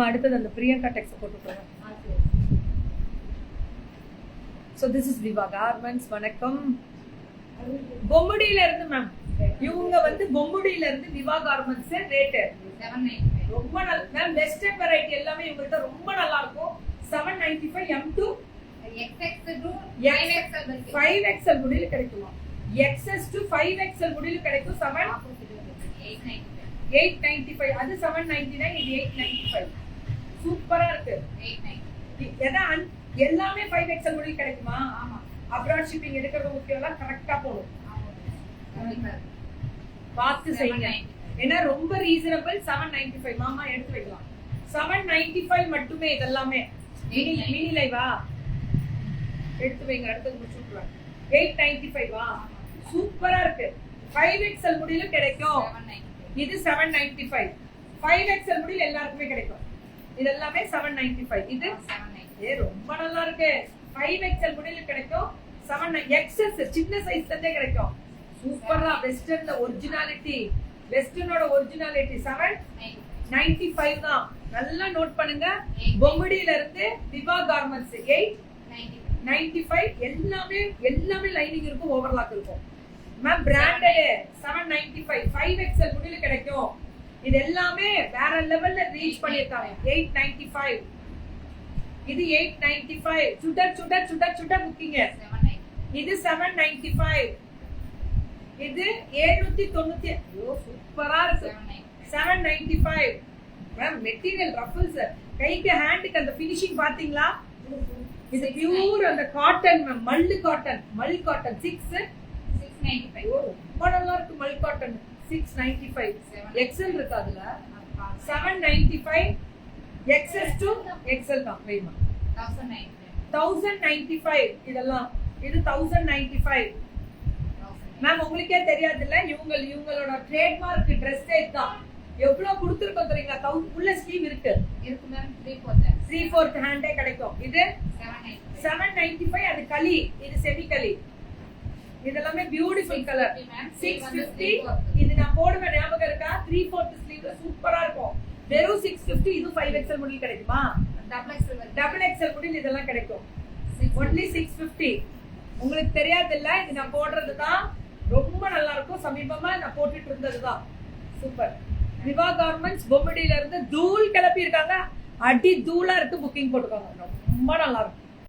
அடுத்தது அந்த பிரியங்கா டெக்ஸ் போட்டுக்கோங்க. So this is Viva Garments. வணக்கம். பொம்முடியில இருந்து மேம், இவங்க வந்து பொம்முடியில இருந்து விவா கார்மெண்ட்ஸ் ரேட் 795. ரொம்ப நல்ல மேம். வெஸ்டர்ன் வெரைட்டி எல்லாமே இவங்ககிட்ட ரொம்ப நல்லா இருக்கும். 795 M2 XXL to 5XL முடியில கிடைக்குமா? XS to 5XL முடியில கிடைக்கும். 895. அது 799, இது 895. சூப்பரா இருக்கு. 890. ஏன்னா எல்லாமே 5XL முடியில கிடைக்குமா? ஆமா. அப்ராட் ஷிப்பிங் எடுக்கிறது முக்கியம் இல்ல, கரெக்ட்டா போணும். பார்த்து செய்யுங்க. ஏன்னா ரொம்ப ரீசனபிள். 795 மாமா எடுத்து வைக்கலாம். 795 மட்டுமே. இதெல்லாமே மினி லைவா எடுத்து வைங்க. அடுத்து முடிச்சுடுறேன். 895 வா? சூப்பரா இருக்கு. 5XL முடியில கிடைக்கும். இது 795. 5XL முடியில எல்லாருக்குமே கிடைக்கும். இது எல்லாமே 795. இது 790. ரொம்ப நல்லா இருக்கு. 5XL முடியில கிடைக்கும். 7XS சின்ன சைஸ்ல இருந்தே கிடைக்கும். சூப்பரா வெஸ்டர்ன்ல ஒரிஜினாலிட்டி, வெஸ்டர்னோட ஒரிஜினாலிட்டி 795 தான். நல்லா நோட் பண்ணுங்க. பொம்முடியில இருந்து விவா கார்மெண்ட்ஸ் 895. எல்லாமே லைனிங் இருக்கும், ஓவர்லாக் இருக்கும். Ma'am branded 795. 5XL முடியில கிடைக்கும். இது எல்லாமே வேற லெவல்ல ரீச் பண்ணிருக்காங்க. 895. இது 895. சுட புக்கிங்க. இது 795. இது 790. ஐயோ சூப்பரா இருக்கு. 795. மேம் மெட்டீரியல் ரஃபிள்ஸ், கைக்கு ஹேண்டுக்கு அந்த ஃபினிஷிங் பாத்தீங்களா? இது பியூர் அந்த காட்டன் மேம். மல் காட்டன் 695. ரொம்ப நல்லா இருக்கு. மல் காட்டன் 695. XL இருக்கு அதுல. 795. XS to XL தான் வேணுமா? 1095. இதெல்லாம் இது 1095. மேம் உங்களுக்கே தெரியாது இல்ல, இவங்களோட ட்ரேட்மார்க் Dress Aid தான். எவ்வளவு கொடுத்துருக்கோம் தெரியுங்களா? உள்ள ஸ்லீவ் இருக்கு மேம். 3/4 ஹேண்டே கிடைக்கும். இது 795. அது களி, இது செமி களி. இதெல்லாமே பியூட்டிஃபுல் கலர். 650. இது நான் போடுவேன், ஞாபகம் இருக்கா? 3/4 ஸ்லீவ்ல சூப்பரா இருக்கும். வெறும் 650. இது 5XL முடியில் கிடைக்குமா? டபுள் XL முடியில் இதெல்லாம் கிடைக்கும். ஒன்லி 650. உங்களுக்கு தெரியாது இல்ல, இது நான் போடுறது தான். ரொம்ப நல்லா இருக்கும். சமீபமா நான் போட்டுட்டு இருந்தது தான். சூப்பர். விவா கார்மெண்ட்ஸ் பொம்முடியில இருந்து தூள் கிளப்பி இருக்காங்க. அடி தூளா இருக்கு. புக்கிங் போட்டுக்கோங்க. ரொம்ப நல்லா இருக்கும்.